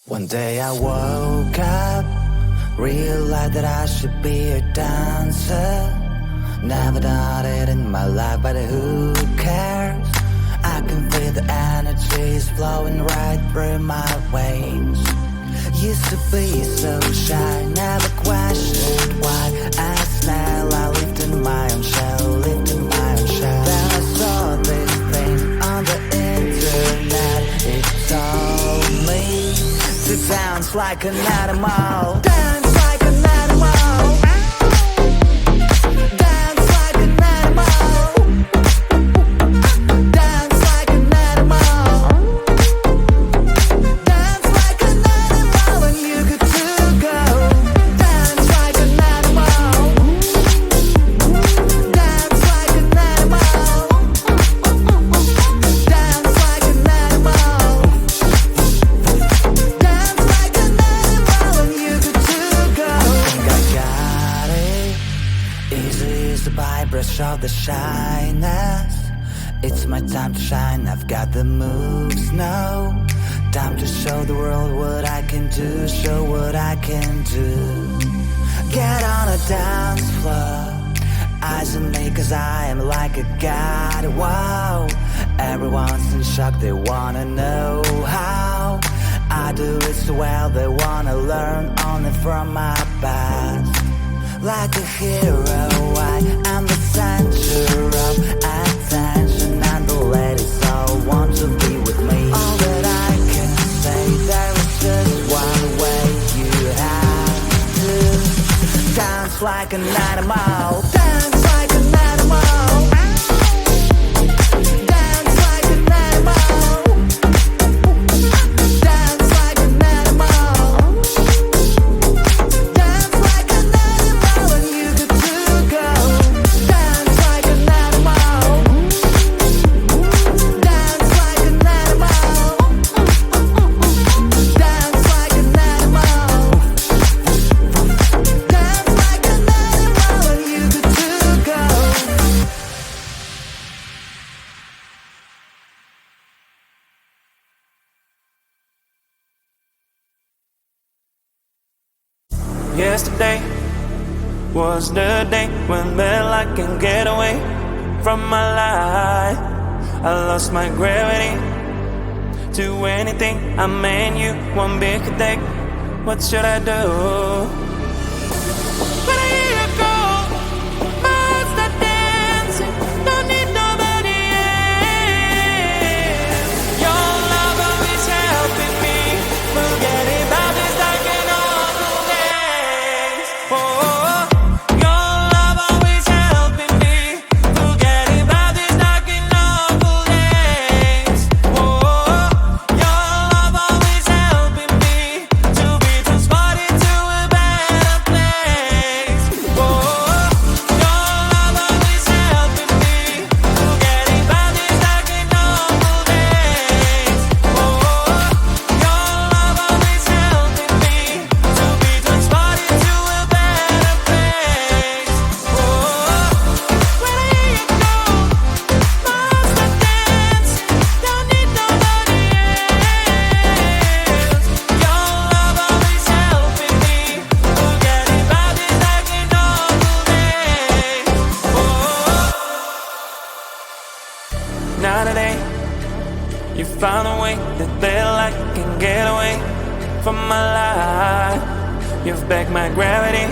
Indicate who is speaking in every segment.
Speaker 1: One day I woke up, realized that I should be a dancer. Never done it in my life, but who cares? I can feel the energy is flowing right through my veins. Used to be so shy, never questioned why. As now I lived in my own shell, lived in my own shell. Then I saw this thing on the internet. It told me to dance like an animal. Dance like an animal. Dance like an animal. Dance like an animal. Dance like an animal when you get to go. Dance like an animal. Dance like an animal. Dance like an animal. Dance like an animal when you get to go. I think I got it. Easy as the brush of the shyness. It's my time to shine, I've got the moves now. Time to show the world what I can do, show what I can do. Get on a dance floor, eyes on me cause I am like a god, wow. Everyone's in shock, they wanna know how I do it so well, they wanna learn only from my past. Like a hero, I am the center of attention, and the ladies all want to be with me. All that I can say, there is just one way. You have to dance like an animal. Dance like an animal. Dance like an animal. Dance like an animal. Dance like an animal when you get to go. Dance like an animal. Dance like an animal. Dance like an animal. Dance like an animal when you get to go.
Speaker 2: Yesterday was the day when well I can get away from my life. I lost my gravity to anything. I mean you one big day. What should I do? But I hear you go, my heart's not dancing. Don't need nobody else. Your love always helping me. Forget about this dark and awful days. Oh, your love always helping me. Forget about this dark and awful days. Oh, your love always helping me to be transported to a better place. Oh, your love always helping me. Forget about this dark and awful days. Oh, your love always helping me to be transported to a better place. Oh, when I hear you go, my heart's not dancing. Don't need nobody else. Your love always helping me. Forget about this dark and awful days. Oh. Now today, you found a way that felt like I can get away from my life. You've backed my gravity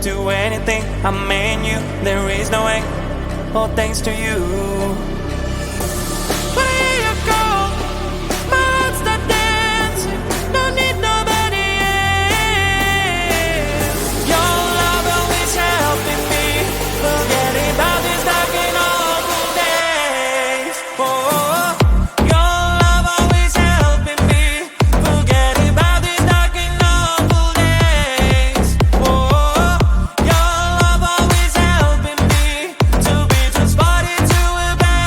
Speaker 2: to anything. I mean you, there is no way. All thanks to you. But here you go, my heart's not dancing. Don't need nobody else. Your love always helping me. Forget about this dark and awful days. Oh, your love always helping me. Forget about this dark and awful days. Oh, your love always helping me to be transported to a better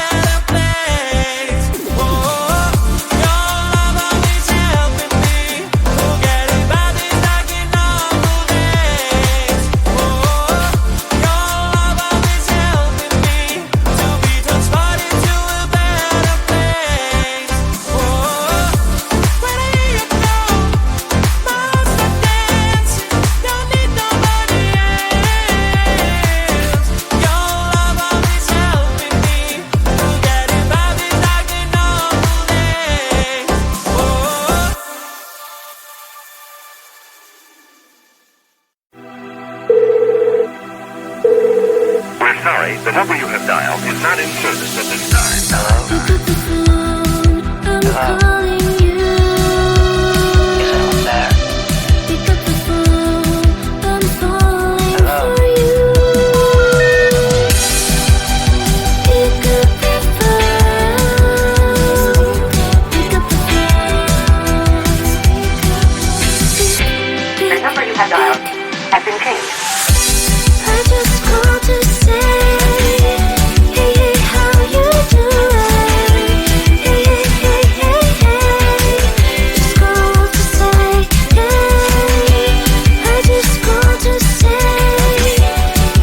Speaker 3: sorry, the number you have dialed is not in service at this time.
Speaker 1: Hello?
Speaker 4: Pick up the phone, I'm calling you.
Speaker 1: Is anyone there?
Speaker 4: Pick up the phone, I'm falling
Speaker 1: Hello?
Speaker 4: for you. Pick up the phone, pick up the phone.
Speaker 3: The number you have dialed has been changed.
Speaker 4: I just called to say, hey, hey, how you doing? Hey, hey, hey, hey, hey. Just called to say, hey. I just called to say,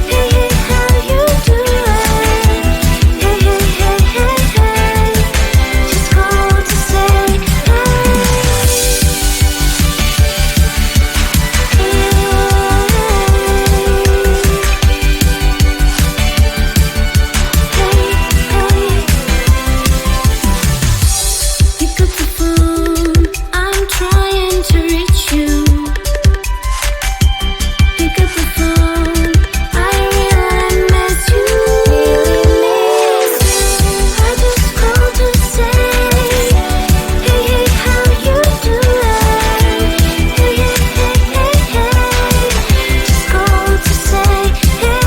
Speaker 4: hey, hey, how you doing? Hey, hey, hey, hey, hey. Just called to say, pick up the phone, I'm trying to reach you. Pick up the phone, I really miss you. I just called to say, hey, hey, how you doing? Hey, hey, hey, hey, hey. Just called to say, hey.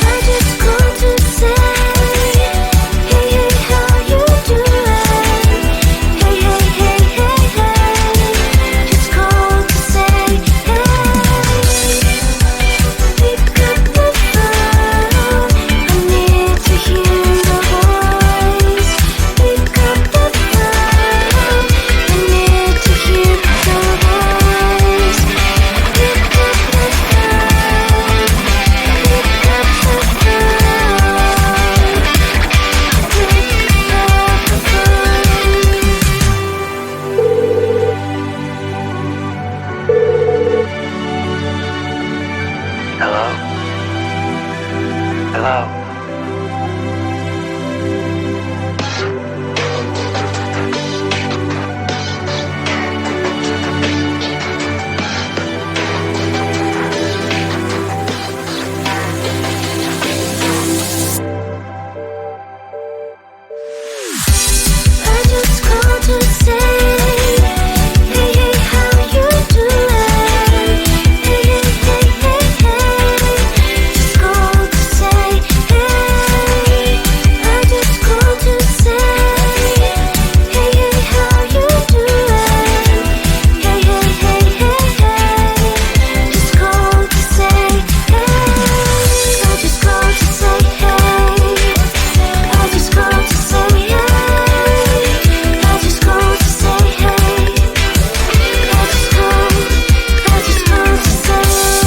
Speaker 4: I just called to say, hey, hey, how you doing? Hey, hey, hey, hey, hey. Just called to say, hey. Pick up the phone, I need to hear your voice. Pick up the phone, I need to hear your voice. Pick up the phone, pick up the
Speaker 1: Hello? Hello?
Speaker 4: I just called to say, hey, hey, how you doing? Hey, hey, hey, hey, hey. Just called to say, hey. I just called to say, hey, hey, how you doing? Hey, hey, hey, hey, hey. Just called to say, hey. I just called to say, hey. I just called to say, hey. I just called to say, hey. I just called to say, just called to say, hey.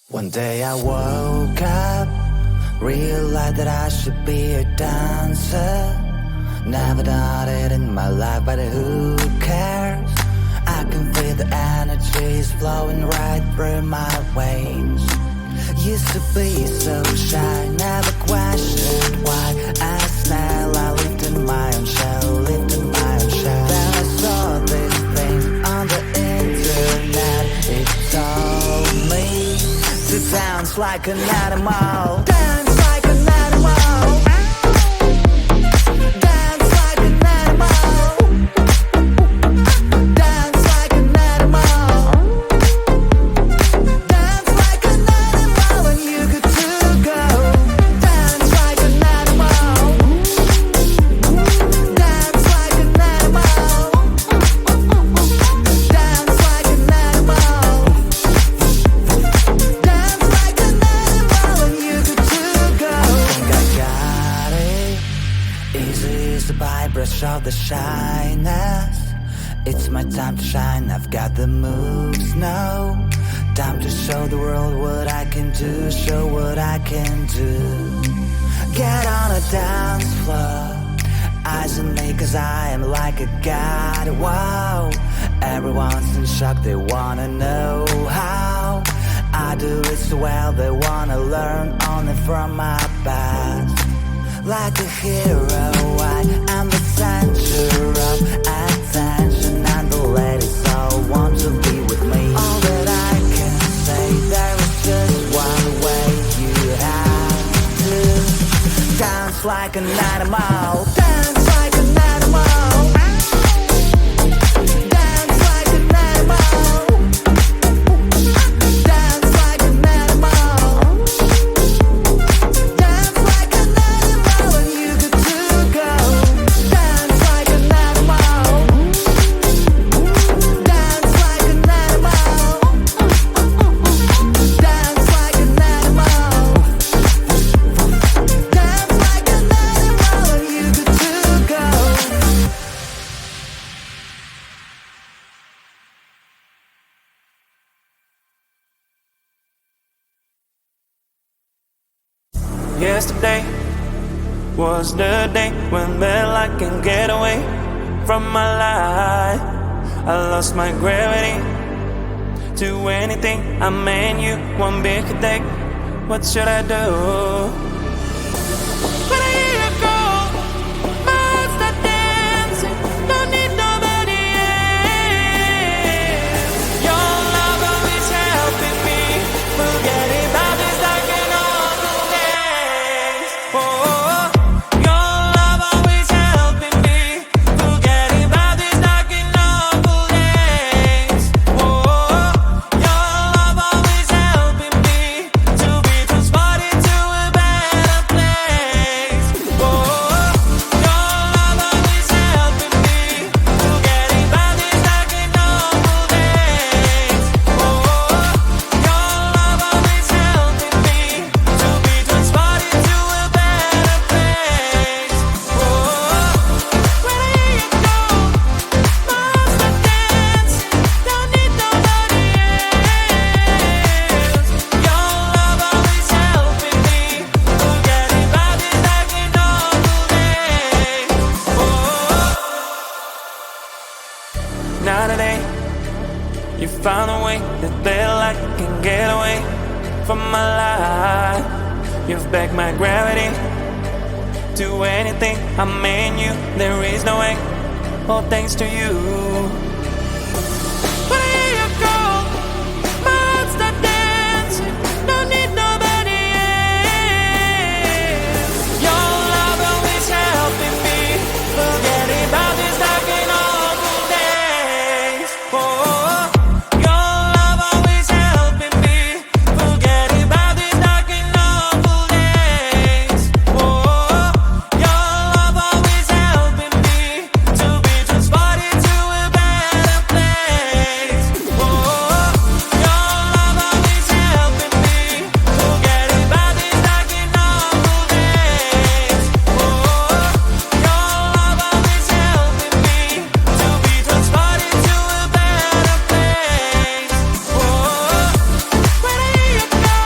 Speaker 1: One day I woke up, realized that I should be a dancer. Never done it in my life, but who cares? I can feel the energies flowing right through my veins. Used to be so shy, never questioned why. As now I lived in my own shell, lived in my own shell. Then I saw this thing on the internet. It told me to dance like an animal. Dance like an animal. Dance like an animal. Dance like an animal. Dance like an animal when you're good to go. Dance like an animal. Dance like an animal. Dance like an animal. Dance like an animal when you're good to go. I think I got it. Easy as the brush of the shyness. It's my time to shine, I've got the moves now. Time to show the world what I can do, show what I can do. Get on a dance floor, eyes on me cause I am like a god, wow. Everyone's in shock, they wanna know how I do it so well, they wanna learn only from my past. Like a hero, I am the center of attention, and the ladies all want to be with me. All that I can say, there is just one way. You have to dance like an animal. Dance like an animal. Dance like an animal. Dance like an animal. Dance like an animal, and you good to go. Dance like an animal. Dance like an animal. Dance like an animal. Dance like an animal, and you good to go.
Speaker 2: Yesterday was the day when I can get away from my life. I lost my gravity to anything. I mean you one big day. What should I do? When I hear you go, my heart start dancing. Don't need nobody else. Your love always helping me. Forgetting about this dark and awful days. Oh, your love always helping me. Forgetting about this dark and awful days. Oh, your love always helping me to be transported to a better place. Oh, your love always helping me. Forgetting about this dark and awful days. Oh, your love always helping me to be transported to a better place. Oh, when I hear you go, my heart start dancing. Don't need nobody else. Your love always helping me. Forgetting about this dark and awful days. Oh, now today you found a way that I can get away from my life. You've backed my gravity to anything. I mean you, there is no way. All thanks to you. When I hear you go, my heart start dancing. Don't need nobody else. Your love always helping me. Forgetting about this dark and awful days. Oh, your love always helping me. Forgetting about this dark and awful days. Oh, your love always helping me to be transported to a better place. Oh, your love always helping me. Forgetting about this dark and awful days. Oh, your love always helping me to be transported to a better place. Oh, when I hear you go,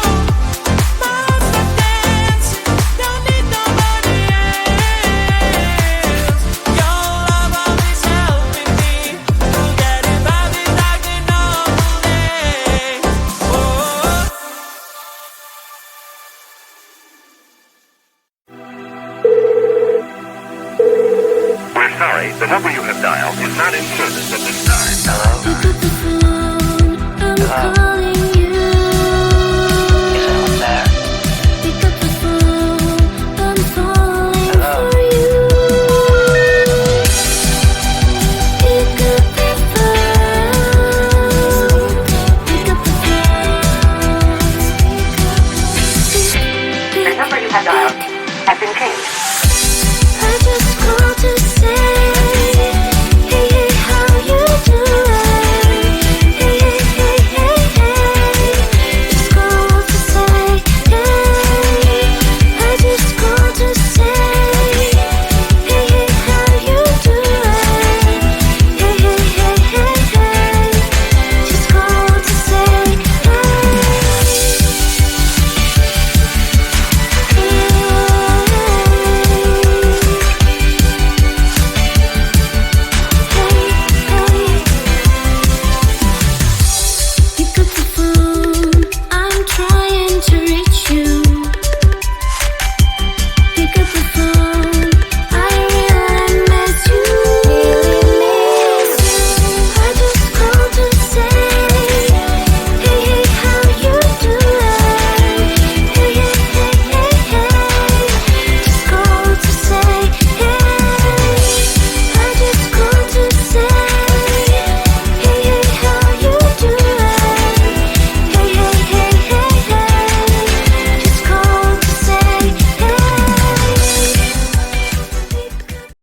Speaker 2: my heart start dancing. Don't need nobody else. Your love always helping me. Forgetting about this dark and awful days. Oh.
Speaker 3: We're sorry, the number you have dialed is not in service at this time.
Speaker 4: Pick up the phone, I'm calling.